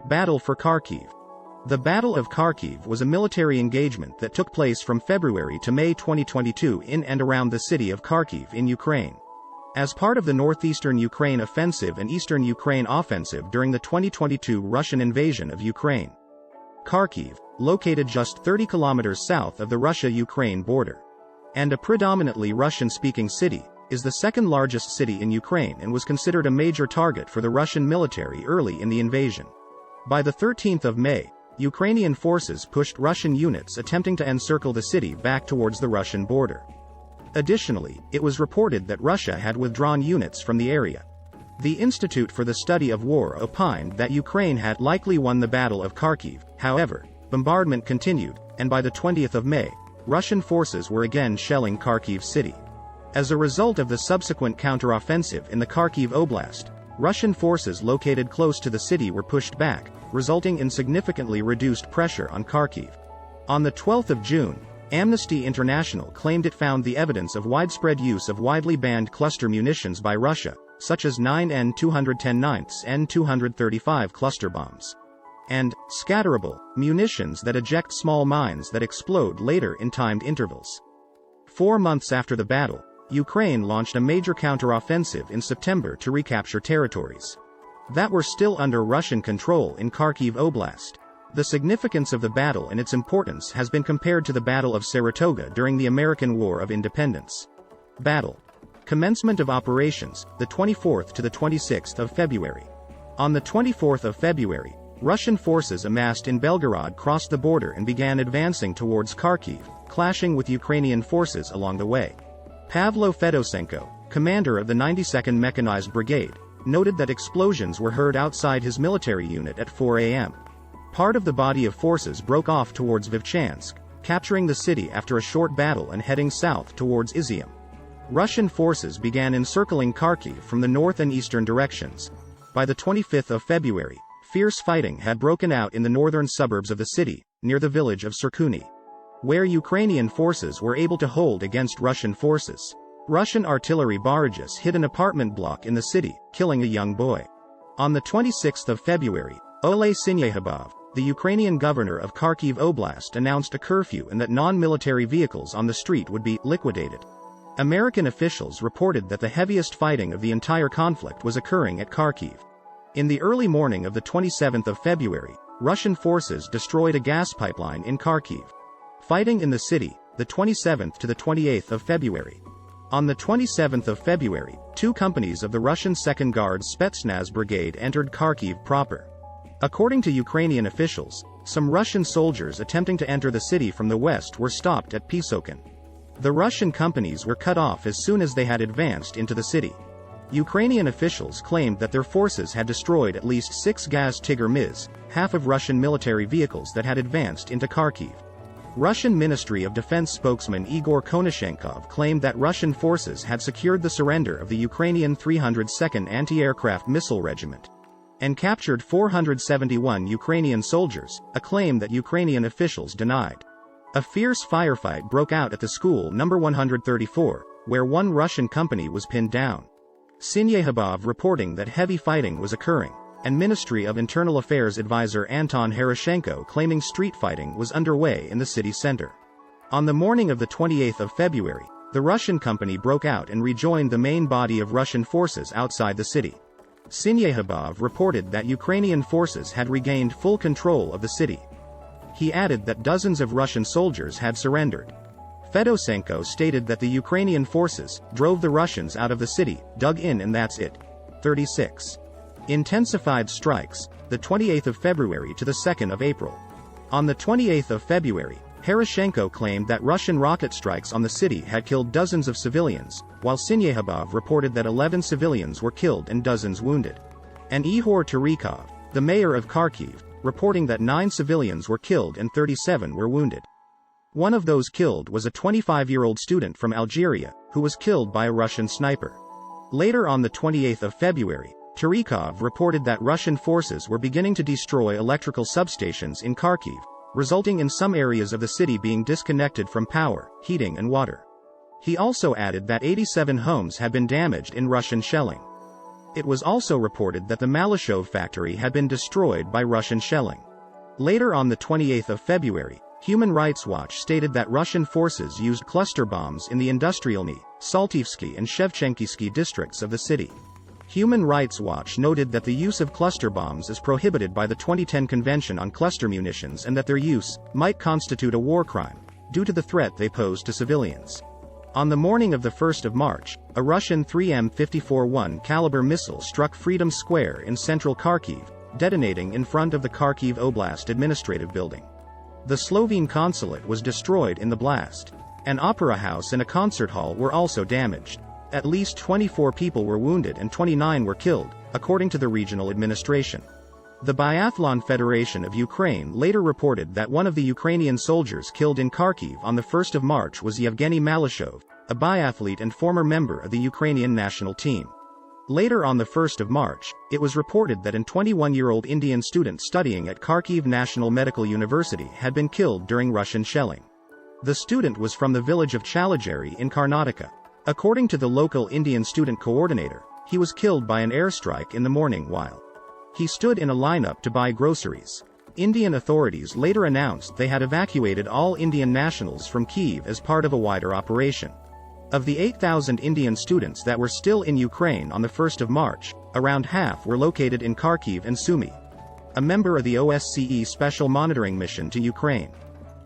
Battle for Kharkiv. The Battle of Kharkiv was a military engagement that took place from February to May 2022 in and around the city of Kharkiv in Ukraine. As part of the northeastern Ukraine offensive and eastern Ukraine offensive during the 2022 Russian invasion of Ukraine. Kharkiv, located just 30 kilometers south of the Russia-Ukraine border, and a predominantly Russian-speaking city, is the second largest city in Ukraine and was considered a major target for the Russian military early in the invasion. By the 13th of May, Ukrainian forces pushed Russian units attempting to encircle the city back towards the Russian border. Additionally, it was reported that Russia had withdrawn units from the area. The Institute for the Study of War opined that Ukraine had likely won the Battle of Kharkiv. However, bombardment continued, and by the 20th of May, Russian forces were again shelling Kharkiv city. As a result of the subsequent counteroffensive in the Kharkiv Oblast, Russian forces located close to the city were pushed back, resulting in significantly reduced pressure on Kharkiv. On the 12th of June, Amnesty International claimed it found the evidence of widespread use of widely banned cluster munitions by Russia, such as 9N-210-9 N-235 cluster bombs, and scatterable munitions that eject small mines that explode later in timed intervals. 4 months after the battle, Ukraine launched a major counteroffensive in September to recapture territories that were still under Russian control in Kharkiv Oblast. The significance of the battle and its importance has been compared to the Battle of Saratoga during the American War of Independence. Battle. Commencement of operations, the 24th to the 26th of February. On the 24th of February, Russian forces amassed in Belgorod crossed the border and began advancing towards Kharkiv, clashing with Ukrainian forces along the way. Pavlo Fedosenko, commander of the 92nd Mechanized Brigade, noted that explosions were heard outside his military unit at 4 a.m. Part of the body of forces broke off towards Vovchansk, capturing the city after a short battle and heading south towards Izium. Russian forces began encircling Kharkiv from the north and eastern directions. By the 25th of February, fierce fighting had broken out in the northern suburbs of the city, near the village of Surkuni, where Ukrainian forces were able to hold against Russian forces. Russian artillery barrages hit an apartment block in the city, killing a young boy. On the 26th of February, Oleh Syniehubov, the Ukrainian governor of Kharkiv Oblast, announced a curfew and that non-military vehicles on the street would be liquidated. American officials reported that the heaviest fighting of the entire conflict was occurring at Kharkiv. In the early morning of the 27th of February, Russian forces destroyed a gas pipeline in Kharkiv. Fighting in the city, the 27th to the 28th of February. On the 27th of February, 2 companies of the Russian Second Guard Spetsnaz Brigade entered Kharkiv proper. According to Ukrainian officials, some Russian soldiers attempting to enter the city from the west were stopped at Pisokin. The Russian companies were cut off as soon as they had advanced into the city. Ukrainian officials claimed that their forces had destroyed at least 6 Gaz Tiger Miz, half of Russian military vehicles that had advanced into Kharkiv. Russian Ministry of Defense spokesman Igor Konashenkov claimed that Russian forces had secured the surrender of the Ukrainian 302nd Anti-Aircraft Missile Regiment and captured 471 Ukrainian soldiers, a claim that Ukrainian officials denied. A fierce firefight broke out at the school number 134, where one Russian company was pinned down. Syniehubov reporting that heavy fighting was occurring, and Ministry of Internal Affairs advisor Anton Heroshenko claiming street fighting was underway in the city center. On the morning of the 28th of February, the Russian company broke out and rejoined the main body of Russian forces outside the city. Syniehubov reported that Ukrainian forces had regained full control of the city. He added that dozens of Russian soldiers had surrendered. Fedosenko stated that the Ukrainian forces drove the Russians out of the city, dug in, and that's it. 36. Intensified strikes, the 28th of February to the 2nd of April. On the 28th of February, Heroshenko claimed that Russian rocket strikes on the city had killed dozens of civilians, while Syniehubov reported that 11 civilians were killed and dozens wounded. And Ihor Terikov, the mayor of Kharkiv, reporting that 9 civilians were killed and 37 were wounded. One of those killed was a 25-year-old student from Algeria, who was killed by a Russian sniper. Later on the 28th of February, Terikov reported that Russian forces were beginning to destroy electrical substations in Kharkiv, resulting in some areas of the city being disconnected from power, heating and water. He also added that 87 homes had been damaged in Russian shelling. It was also reported that the Malashov factory had been destroyed by Russian shelling. Later on the 28th of February, Human Rights Watch stated that Russian forces used cluster bombs in the Industrialny, Saltivsky and Shevchenkivsky districts of the city. Human Rights Watch noted that the use of cluster bombs is prohibited by the 2010 Convention on Cluster Munitions and that their use might constitute a war crime, due to the threat they pose to civilians. On the morning of the 1st of March, a Russian 3M-54-1 caliber missile struck Freedom Square in central Kharkiv, detonating in front of the Kharkiv Oblast Administrative Building. The Slovene consulate was destroyed in the blast. An opera house and a concert hall were also damaged. At least 24 people were wounded and 29 were killed, according to the regional administration. The Biathlon Federation of Ukraine later reported that one of the Ukrainian soldiers killed in Kharkiv on the 1st of March was Yevgeny Malashov, a biathlete and former member of the Ukrainian national team. Later on the 1st of March, it was reported that an 21-year-old Indian student studying at Kharkiv National Medical University had been killed during Russian shelling. The student was from the village of Chalageri in Karnataka. According to the local Indian student coordinator, he was killed by an airstrike in the morning while he stood in a lineup to buy groceries. Indian authorities later announced they had evacuated all Indian nationals from Kyiv as part of a wider operation. Of the 8,000 Indian students that were still in Ukraine on the 1st of March, around half were located in Kharkiv and Sumy, a member of the OSCE Special Monitoring Mission to Ukraine.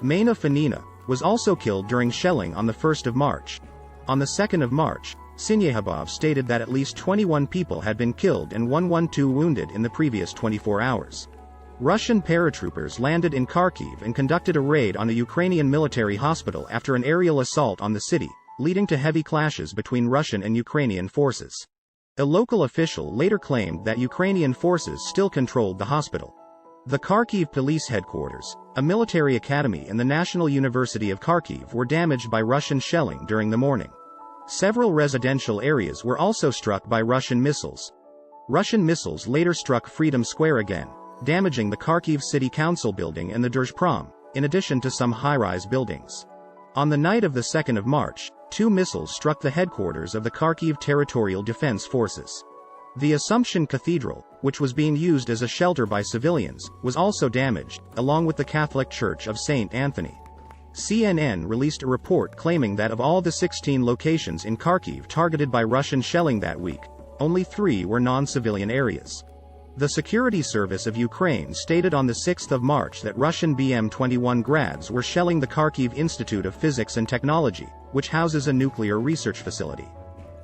Maina Fanina was also killed during shelling on the 1st of March. On the 2nd of March, Sinyehabov stated that at least 21 people had been killed and 112 wounded in the previous 24 hours. Russian paratroopers landed in Kharkiv and conducted a raid on a Ukrainian military hospital after an aerial assault on the city, leading to heavy clashes between Russian and Ukrainian forces. A local official later claimed that Ukrainian forces still controlled the hospital. The Kharkiv Police Headquarters, a military academy and the National University of Kharkiv were damaged by Russian shelling during the morning. Several residential areas were also struck by Russian missiles. Russian missiles later struck Freedom Square again, damaging the Kharkiv City Council building and the Držprom, in addition to some high-rise buildings. On the night of the 2nd of March, 2 missiles struck the headquarters of the Kharkiv Territorial Defense Forces. The Assumption Cathedral, which was being used as a shelter by civilians, was also damaged, along with the Catholic Church of St. Anthony. CNN released a report claiming that of all the 16 locations in Kharkiv targeted by Russian shelling that week, only 3 were non-civilian areas. The Security Service of Ukraine stated on the 6th of March that Russian BM-21 Grads were shelling the Kharkiv Institute of Physics and Technology, which houses a nuclear research facility,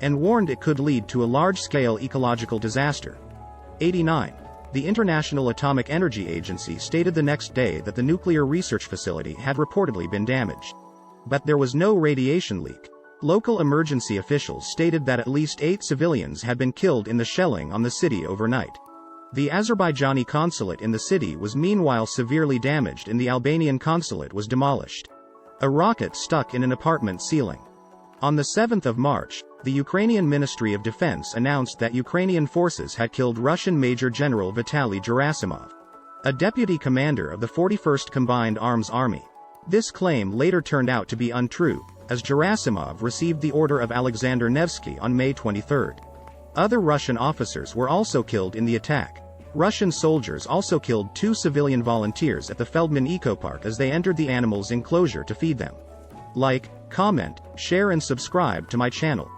and warned it could lead to a large-scale ecological disaster. 89. The International Atomic Energy Agency stated the next day that the nuclear research facility had reportedly been damaged. But there was no radiation leak. Local emergency officials stated that at least 8 civilians had been killed in the shelling on the city overnight. The Azerbaijani consulate in the city was meanwhile severely damaged and the Albanian consulate was demolished. A rocket stuck in an apartment ceiling. On the 7th of March, the Ukrainian Ministry of Defense announced that Ukrainian forces had killed Russian Major General Vitaly Gerasimov, a deputy commander of the 41st Combined Arms Army. This claim later turned out to be untrue, as Gerasimov received the Order of Alexander Nevsky on May 23. Other Russian officers were also killed in the attack. Russian soldiers also killed 2 civilian volunteers at the Feldman Eco Park as they entered the animals' enclosure to feed them. Like, comment, share and subscribe to my channel.